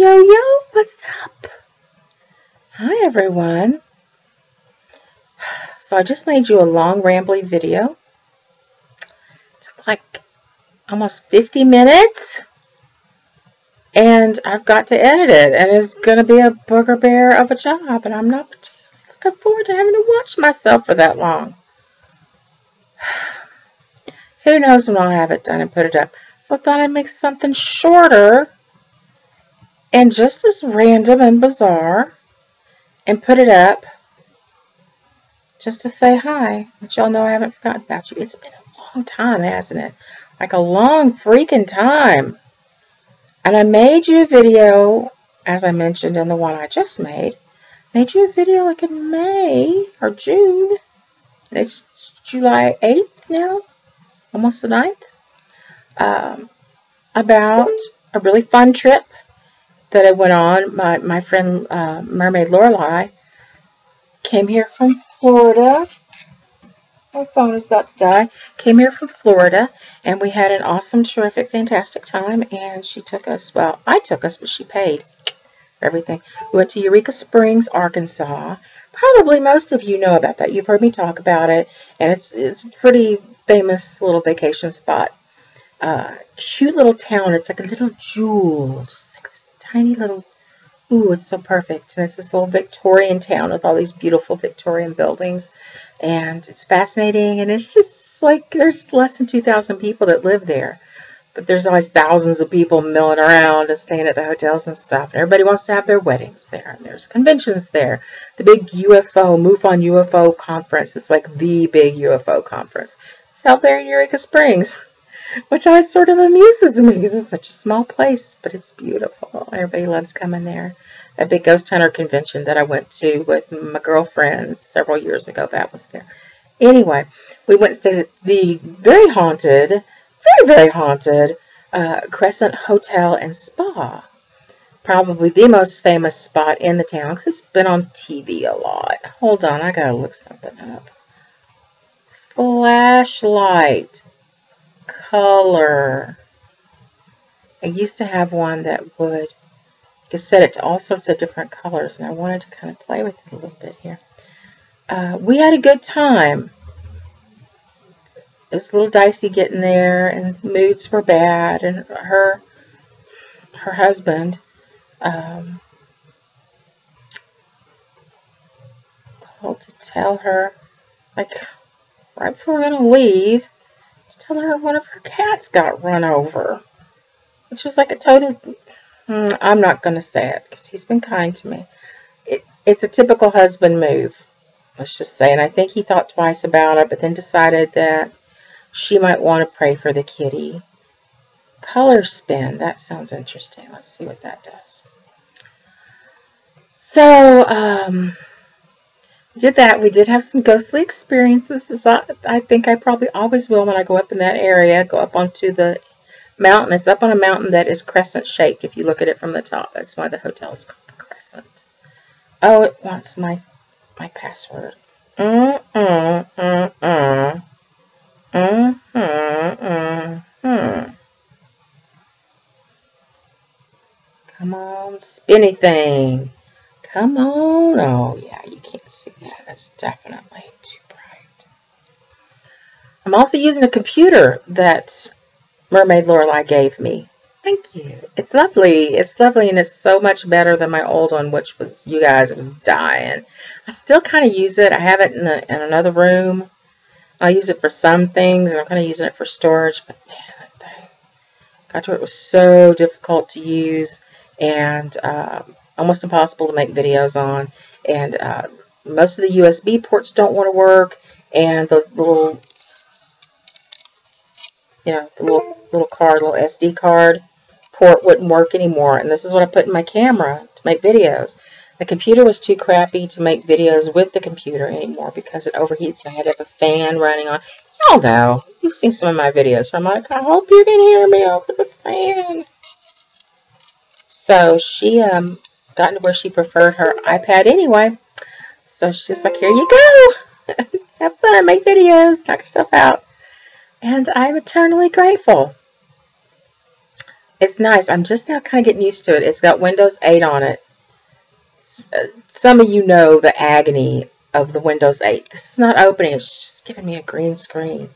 Yo, what's up? Hi, everyone. So I just made you a long, rambly video. It took like almost 50 minutes. And I've got to edit it. And it's going to be a booger bear of a job. And I'm not particularly looking forward to having to watch myself for that long. Who knows when I'll have it done and put it up. So I thought I'd make something shorter and just as random and bizarre and put it up just to say hi. But y'all know I haven't forgotten about you. It's been a long time, hasn't it? Like a long freaking time. And I made you a video, as I mentioned in the one I just made. Made you a video like in May or June. It's July 8th now. Almost the 9th. About a really fun trip that I went on. My friend Mermaid Lorelei came here from Florida. My phone is about to die. Came here from Florida, and we had an awesome, terrific, fantastic time. And she took us. Well, I took us, but she paid for everything. We went to Eureka Springs, Arkansas. Probably most of you know about that. You've heard me talk about it, and it's a pretty famous little vacation spot. Cute little town. It's like a little jewel, just like this tiny little. Ooh, it's so perfect. And it's this little Victorian town with all these beautiful Victorian buildings. And it's fascinating. And it's just like there's less than 2,000 people that live there. But there's always thousands of people milling around and staying at the hotels and stuff. And everybody wants to have their weddings there. And there's conventions there. The big UFO, MUFON UFO conference. It's like the big UFO conference. It's out there in Eureka Springs. Which always sort of amuses me because it's such a small place, but it's beautiful. Everybody loves coming there. That big ghost hunter convention that I went to with my girlfriends several years ago, that was there. Anyway, we went and stayed at the very haunted, very haunted Crescent Hotel and Spa. Probably the most famous spot in the town because it's been on TV a lot. Hold on, I gotta look something up. Flashlight. Color. I used to have one that would, you could set it to all sorts of different colors, and I wanted to kind of play with it a little bit here. We had a good time. It was a little dicey getting there, and moods were bad, and her husband called to tell her, like, right before we're going to leave, tell her one of her cats got run over, which was like a total, I'm not going to say it because he's been kind to me. It's a typical husband move, let's just say, and I think he thought twice about it, but then decided that she might want to pray for the kitty. Color spin, that sounds interesting. Let's see what that does. So, did that. We did have some ghostly experiences, as I think I probably always will when I go up in that area, go up onto the mountain. It's up on a mountain that is crescent shaped if you look at it from the top. That's why the hotel is called the Crescent. Oh, it wants my password. Come on, spinny thing. Come on. Oh, yeah, you can't see that. That's definitely too bright. I'm also using a computer that Mermaid Lorelei gave me. Thank you. It's lovely. It's lovely, and it's so much better than my old one, which was, you guys, it was dying. I still kind of use it. I have it in another room. I use it for some things, and I'm kind of using it for storage. But, man, that thing got to it was so difficult to use, and almost impossible to make videos on, and most of the USB ports don't want to work, and the little, the little card, little SD card port wouldn't work anymore. And this is what I put in my camera to make videos. The computer was too crappy to make videos with the computer anymore because it overheats. I had to have a fan running on. Y'all know, you've seen some of my videos where I'm like, I hope you can hear me over the fan. So she got to where she preferred her iPad anyway. So she's like, here you go. Have fun, make videos, knock yourself out. And I'm eternally grateful. It's nice. I'm just now kind of getting used to it. It's got Windows 8 on it. Some of you know the agony of the Windows 8. This is not opening. It's just giving me a green screen.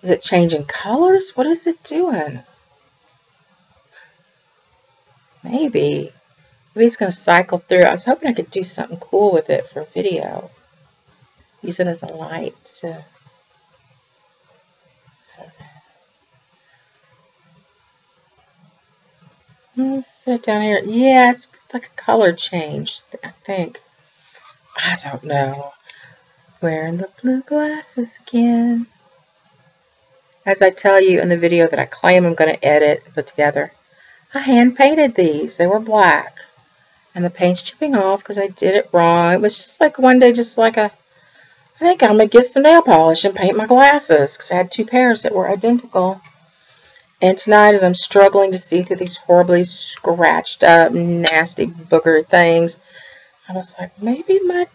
Is it changing colors? What is it doing? Maybe it's going to cycle through. I was hoping I could do something cool with it for a video. Use it as a light to... Let's set it down here. Yeah, it's like a color change, I think. I don't know. Wearing the blue glasses again. As I tell you in the video that I claim I'm going to edit and put together, I hand painted these. They were black. And the paint's chipping off because I did it wrong. It was just like one day, just like I think I'm going to get some nail polish and paint my glasses because I had 2 pairs that were identical. And tonight, as I'm struggling to see through these horribly scratched up, nasty booger things, I was like, maybe my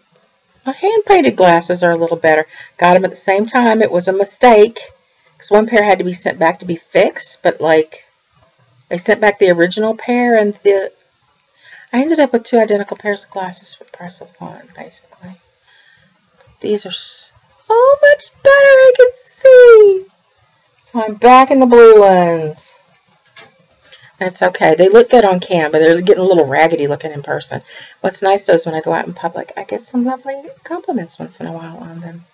hand-painted glasses are a little better. Got them at the same time. It was a mistake because one pair had to be sent back to be fixed. But, like, they sent back the original pair, and I ended up with 2 identical pairs of glasses for the price of one, basically. These are so much better, I can see. So I'm back in the blue ones. That's okay. They look good on cam, but they're getting a little raggedy looking in person. What's nice, though, is when I go out in public, I get some lovely compliments once in a while on them.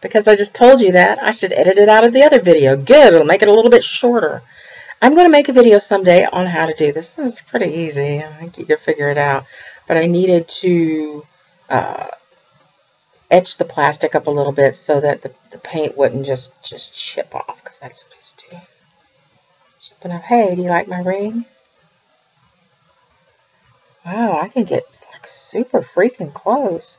Because I just told you that, I should edit it out of the other video. Good. It'll make it a little bit shorter. I'm going to make a video someday on how to do this. This is pretty easy. I think you can figure it out. But I needed to etch the plastic up a little bit so that the paint wouldn't just chip off, because that's what it's doing. Chipping up. Hey, do you like my ring? Wow, I can get like super freaking close.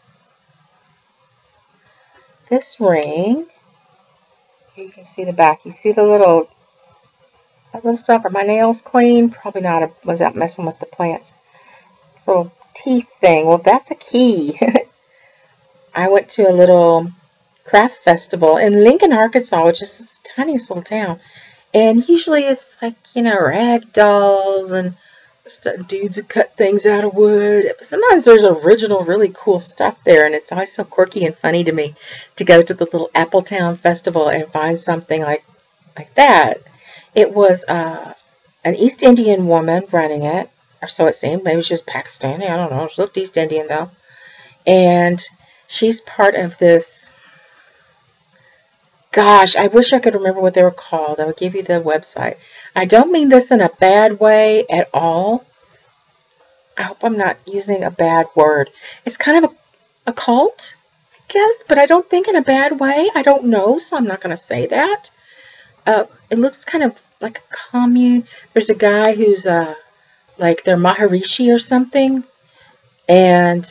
This ring, here you can see the back. You see the little stuff. Are my nails clean? Probably not. I was out messing with the plants. This little teeth thing. Well, that's a key. I went to a little craft festival in Lincoln, Arkansas, which is the tiniest little town. And usually it's like, you know, rag dolls and dudes who cut things out of wood. But sometimes there's original, really cool stuff there. And it's always so quirky and funny to me to go to the little Appletown festival and find something like that. It was an East Indian woman running it, or so it seemed. Maybe she was Pakistani. I don't know. She looked East Indian, though. And she's part of this. Gosh, I wish I could remember what they were called. I would give you the website. I don't mean this in a bad way at all. I hope I'm not using a bad word. It's kind of a cult, I guess, but I don't think in a bad way. I don't know, so I'm not going to say that. It looks kind of like a commune. There's a guy who's like their Maharishi or something, and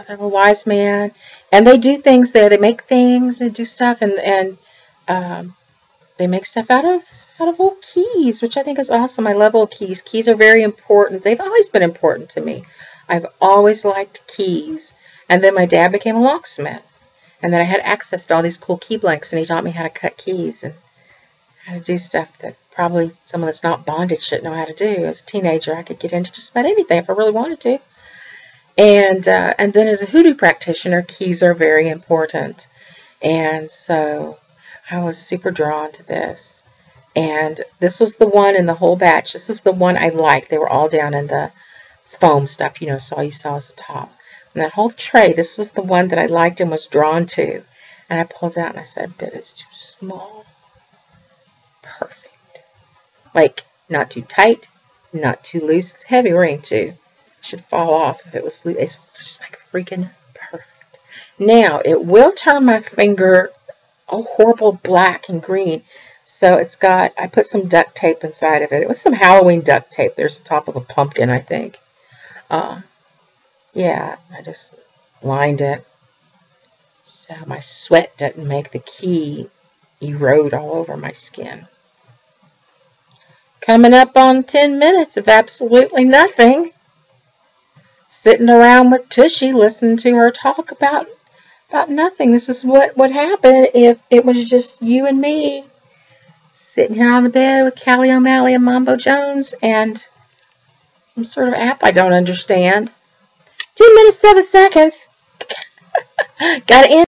they're a wise man, and they do things there. They make things and do stuff, and they make stuff out of old keys, which I think is awesome. I love old keys. Keys are very important. They've always been important to me. I've always liked keys, and then my dad became a locksmith, and then I had access to all these cool key blanks, and he taught me how to cut keys and how to do stuff that probably someone that's not bonded should know how to do. As a teenager, I could get into just about anything if I really wanted to. And then as a hoodoo practitioner, keys are very important. And so I was super drawn to this. And this was the one in the whole batch. This was the one I liked. They were all down in the foam stuff, you know, so all you saw was the top. And that whole tray, this was the one that I liked and was drawn to. And I pulled it out and I said, but it's too small. Perfect. Like, not too tight, not too loose. It's a heavy ring, too. Should fall off if it was loose. It's just like freaking perfect. Now, it will turn my finger a horrible black and green. So it's got, I put some duct tape inside of it. It was some Halloween duct tape. There's the top of a pumpkin, I think. Yeah, I just lined it so my sweat doesn't make the key erode all over my skin. Coming up on 10 minutes of absolutely nothing. Sitting around with Tushy, listening to her talk about About nothing. This is what would happen if it was just you and me sitting here on the bed with Callie O'Malley and Mambo Jones and some sort of app I don't understand. 2 minutes, 7 seconds. Gotta end.